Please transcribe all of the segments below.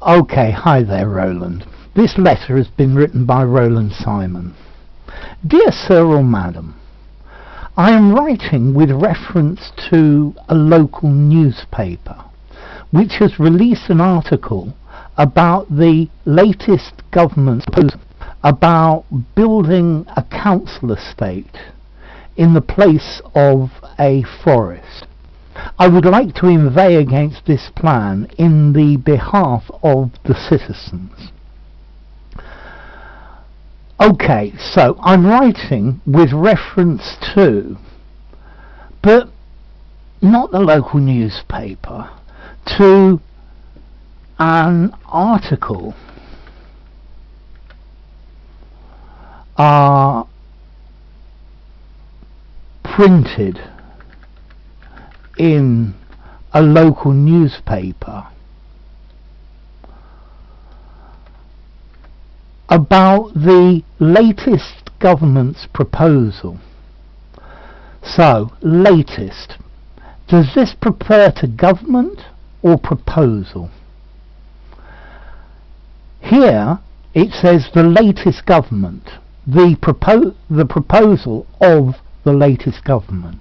Okay, hi there, Roland. This letter has been written by Roland Simon. Dear Sir or Madam, I am writing with reference to a local newspaper which has released an article about the latest government's proposal about building a council estate in the place of a forest. I would like to inveigh against this plan in the behalf of the citizens. Okay, so I'm writing with reference to, but not the local newspaper, to an article printed in a local newspaper about the latest government's proposal. So, latest. Does this refer to government or proposal? Here it says the latest government, the proposal of the latest government.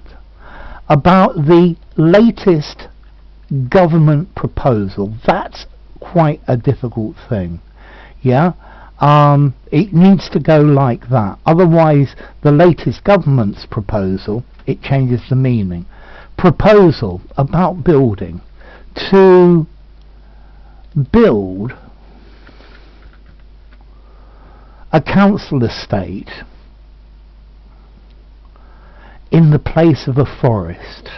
About the latest government proposal. That's quite a difficult thing. Yeah? It needs to go like that. Otherwise, the latest government's proposal, it changes the meaning. Proposal about building. To build a council estate in the place of a forest.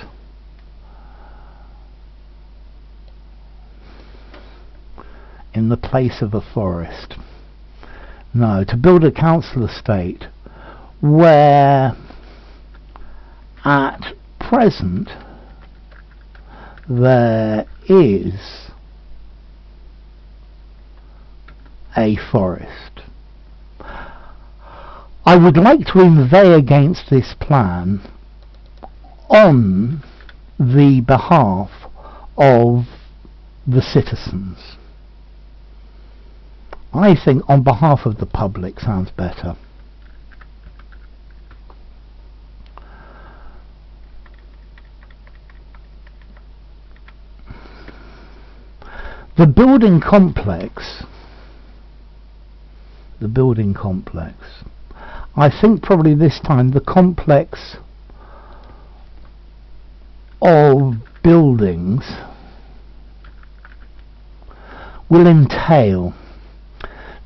In the place of a forest. No, to build a council estate where at present there is a forest. I would like to inveigh against this plan on the behalf of the citizens. I think on behalf of the public sounds better. The building complex, I think probably this time the complex of buildings will entail.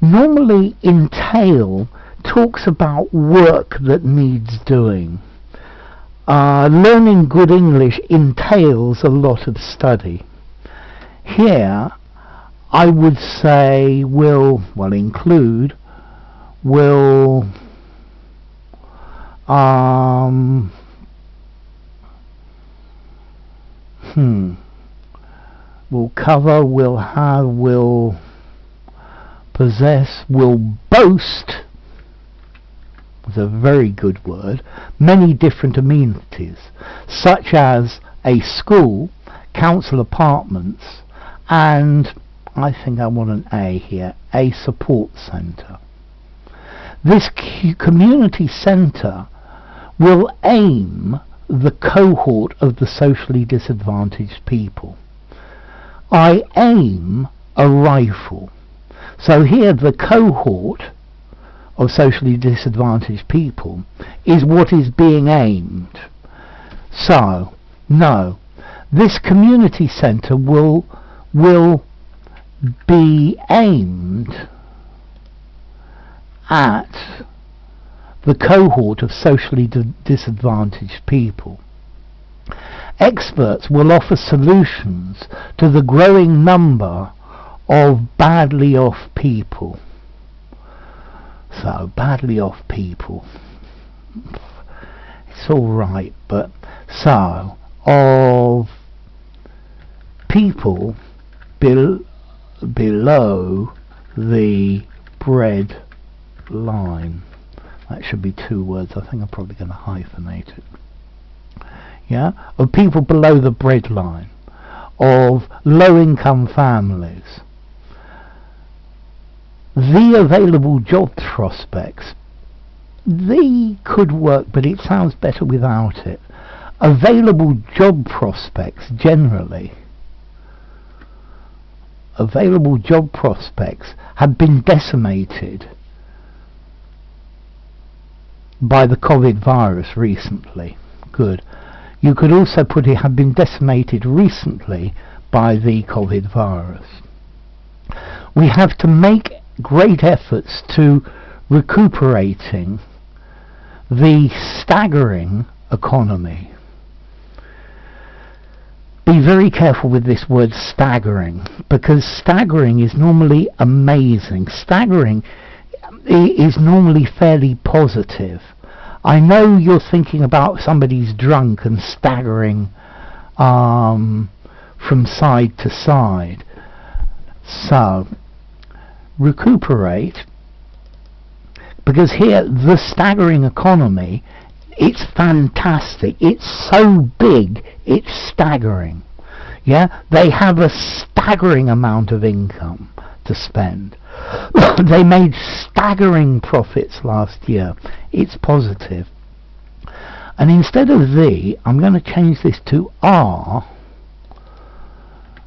Normally entail talks about work that needs doing. Learning good English entails a lot of study. Here I would say will cover, will have, will possess, will boast, is a very good word, many different amenities, such as a school, council apartments, and I think I want an A here, a support centre. This community centre will aim the cohort of the socially disadvantaged people. I aim a rifle. So here the cohort of socially disadvantaged people is what is being aimed. So, no, this community centre will be aimed at the cohort of socially disadvantaged people. Experts will offer solutions to the growing number of badly off people. So, badly off people. It's alright, but so, of people below the bread line. That should be two words. I think I'm probably going to hyphenate it. Yeah? Of people below the bread line. Of low income families. the available job prospects, the could work, but it sounds better without it. Available job prospects generally, available job prospects have been decimated by the COVID virus recently. Good. You could also put it have been decimated recently by the COVID virus. We have to make great efforts to recuperating the staggering economy. Be very careful with this word staggering, because staggering is normally amazing. Staggering is normally fairly positive. I know you're thinking about somebody's drunk and staggering from side to side. So, recuperate, because here the staggering economy, it's fantastic. It's so big, it's staggering. Yeah, they have a staggering amount of income to spend. They made staggering profits last year. It's positive. And instead of the, I'm going to change this to R,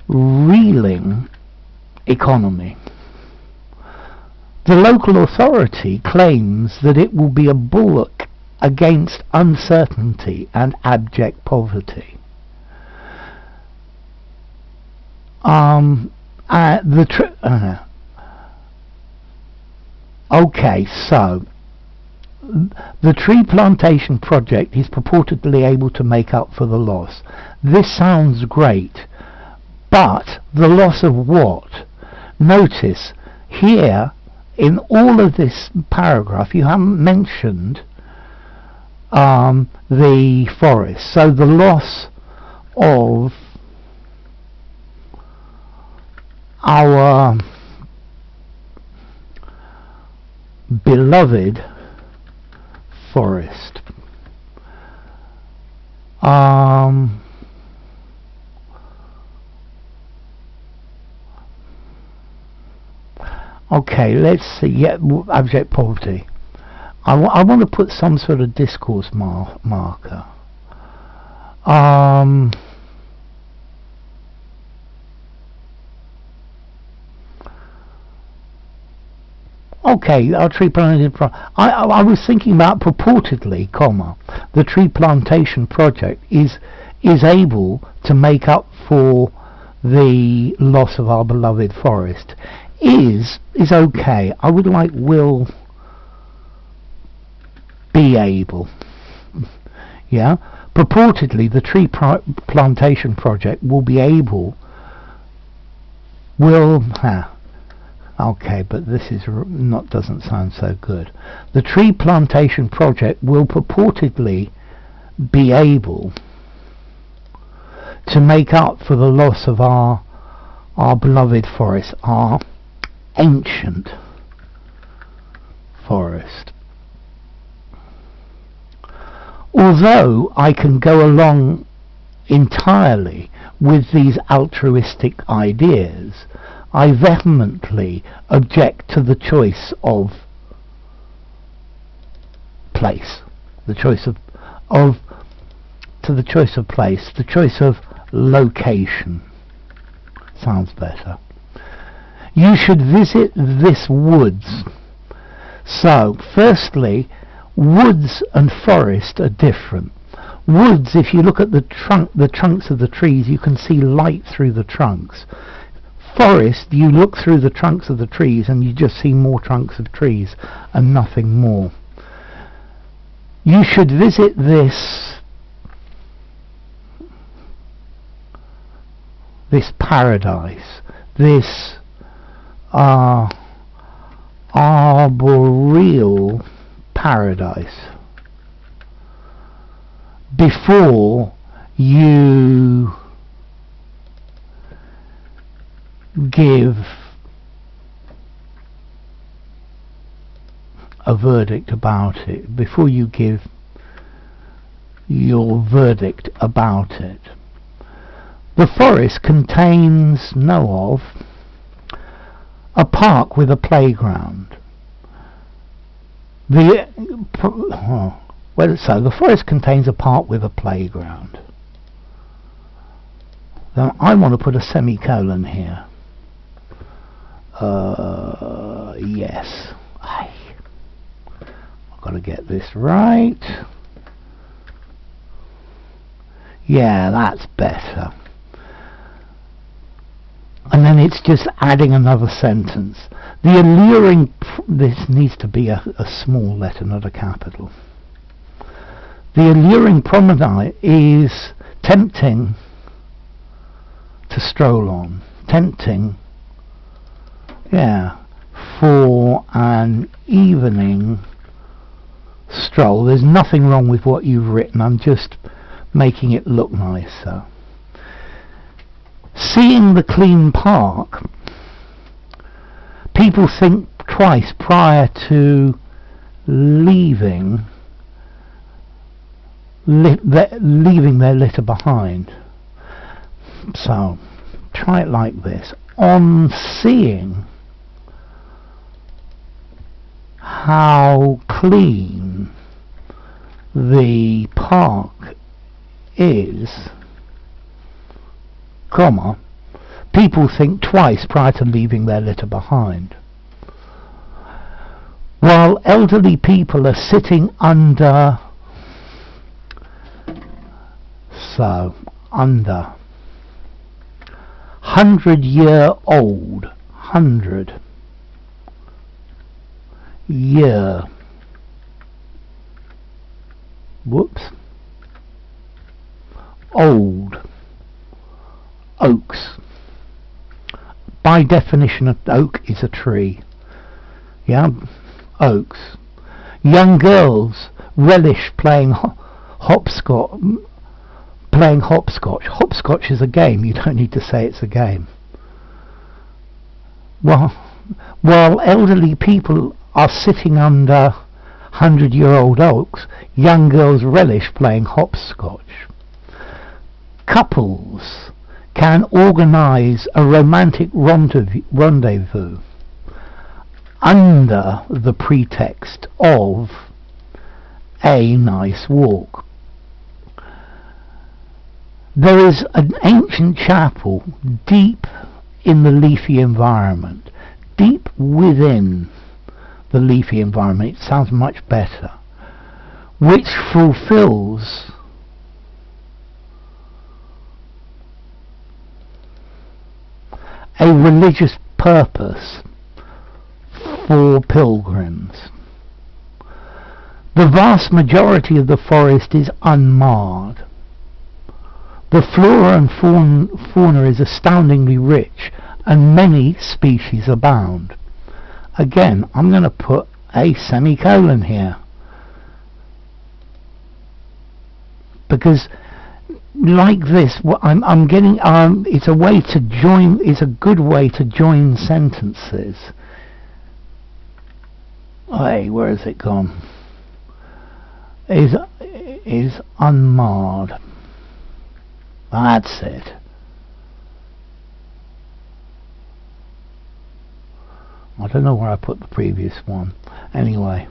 reeling economy. The local authority claims that it will be a bulwark against uncertainty and abject poverty. Okay, so the tree plantation project is purportedly able to make up for the loss. This sounds great, but the loss of what? Notice here in all of this paragraph you haven't mentioned the forest. So the loss of our beloved forest. Okay, let's see. Yeah, abject poverty. I want to put some sort of discourse marker. Okay, our tree plantation. I was thinking about purportedly, comma, the tree plantation project is able to make up for the loss of our beloved forest. Is okay. I would like will be able. Yeah, purportedly the tree plantation project will be able. Okay, but this is doesn't sound so good. The tree plantation project will purportedly be able to make up for the loss of our beloved forest, our ancient forest. Although I can go along entirely with these altruistic ideas, I vehemently object to the choice of place, the choice of location. Sounds better. You should visit this woods. So, firstly, woods and forest are different. Woods, if you look at the trunks of the trees, you can see light through the trunks. Forest, you look through the trunks of the trees and you just see more trunks of trees and nothing more. You should visit this paradise, this arboreal paradise, before you give a verdict about it, before you give your verdict about it. The forest contains a park with a playground. The forest contains a park with a playground. Now I want to put a semicolon here. Yes. I've got to get this right. Yeah, that's better. And then it's just adding another sentence. The alluring... this needs to be a small letter, not a capital. The alluring promenade is tempting to stroll on. Tempting, yeah, for an evening stroll. There's nothing wrong with what you've written. I'm just making it look nicer. Seeing the clean park, people think twice prior to leaving their litter behind. So try it like this. On seeing how clean the park is, comma, people think twice prior to leaving their litter behind. While elderly people are sitting under 100-year-old, 100-year, old oaks. By definition, an oak is a tree. Yeah, oaks. Young girls relish playing hopscotch. Hopscotch is a game. You don't need to say it's a game. While elderly people are sitting under 100-year-old oaks, young girls relish playing hopscotch. Couples can organise a romantic rendezvous under the pretext of a nice walk. There is an ancient chapel deep in the leafy environment, deep within the leafy environment, it sounds much better, which fulfills a religious purpose for pilgrims. The vast majority of the forest is unmarred. The flora and fauna is astoundingly rich, and many species abound. Again, I'm going to put a semicolon here, because like this, what I'm getting, it's a way to join. It's a good way to join sentences. Hey, where has it gone? Is unmarred. That's it. I don't know where I put the previous one. Anyway,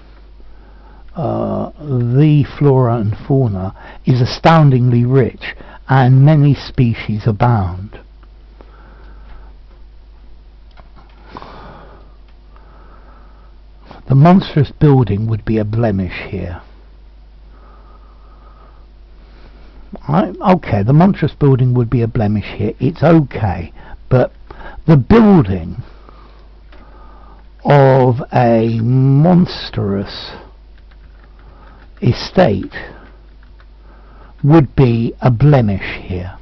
the flora and fauna is astoundingly rich, and many species abound. The monstrous building would be a blemish here. Okay, the monstrous building would be a blemish here. It's okay, but the building of a monstrous estate would be a blemish here.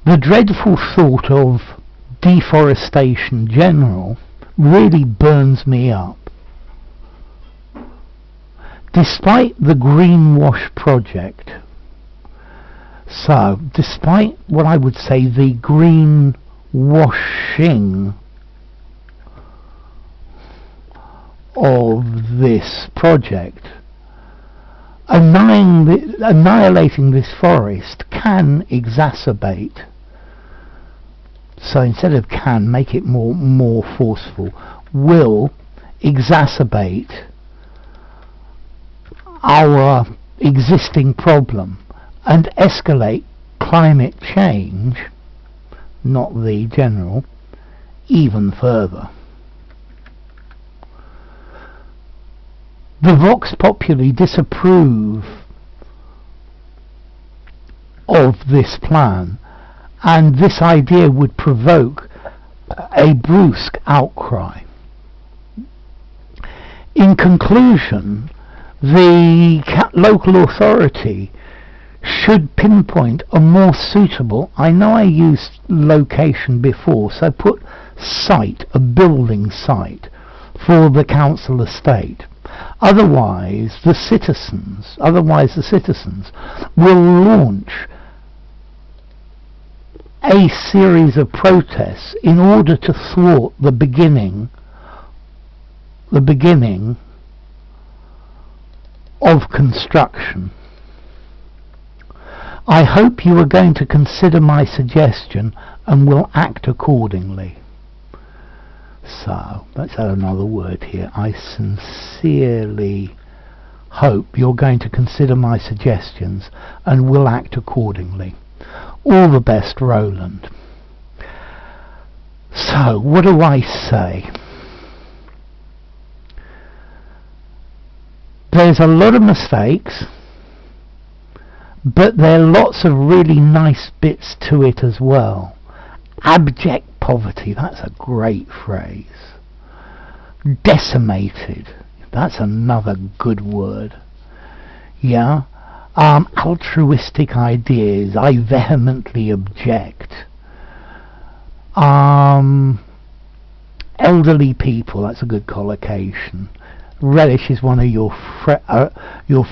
The dreadful thought of deforestation general really burns me up. Despite the greenwash project, so despite what I would say the greenwashing of this project, annihilating this forest can exacerbate so instead of can, make it more forceful, will exacerbate our existing problem and escalate climate change, not the general, even further. The Vox Populi disapprove of this plan, and this idea would provoke a brusque outcry. In conclusion, the local authority should pinpoint a more suitable, I know I used location before, so put site, a building site, for the council estate. Otherwise the citizens will launch a series of protests in order to thwart the beginning of construction. I hope you are going to consider my suggestion and will act accordingly. So, let's add another word here. I sincerely hope you're going to consider my suggestions and will act accordingly. All the best, Roland. So, what do I say? There's a lot of mistakes, but there are lots of really nice bits to it as well. Abject poverty, that's a great phrase. Decimated, that's another good word. Yeah. Altruistic ideas, I vehemently object. Elderly people, that's a good collocation. Relish is one of your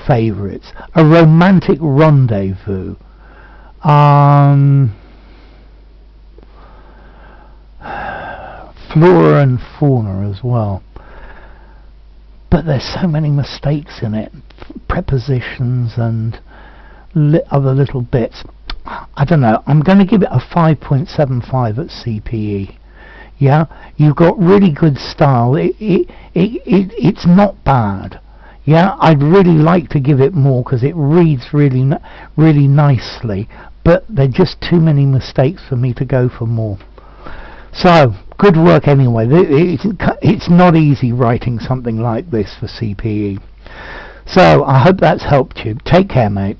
favourites. A romantic rendezvous. Flora and fauna as well. But there's so many mistakes in it. Prepositions and other little bits. I don't know. I'm going to give it a 5.75 at CPE. Yeah, you've got really good style. It's not bad. Yeah, I'd really like to give it more because it reads really nicely. But there are just too many mistakes for me to go for more. So, good work anyway. It's not easy writing something like this for CPE. So, I hope that's helped you. Take care, mate.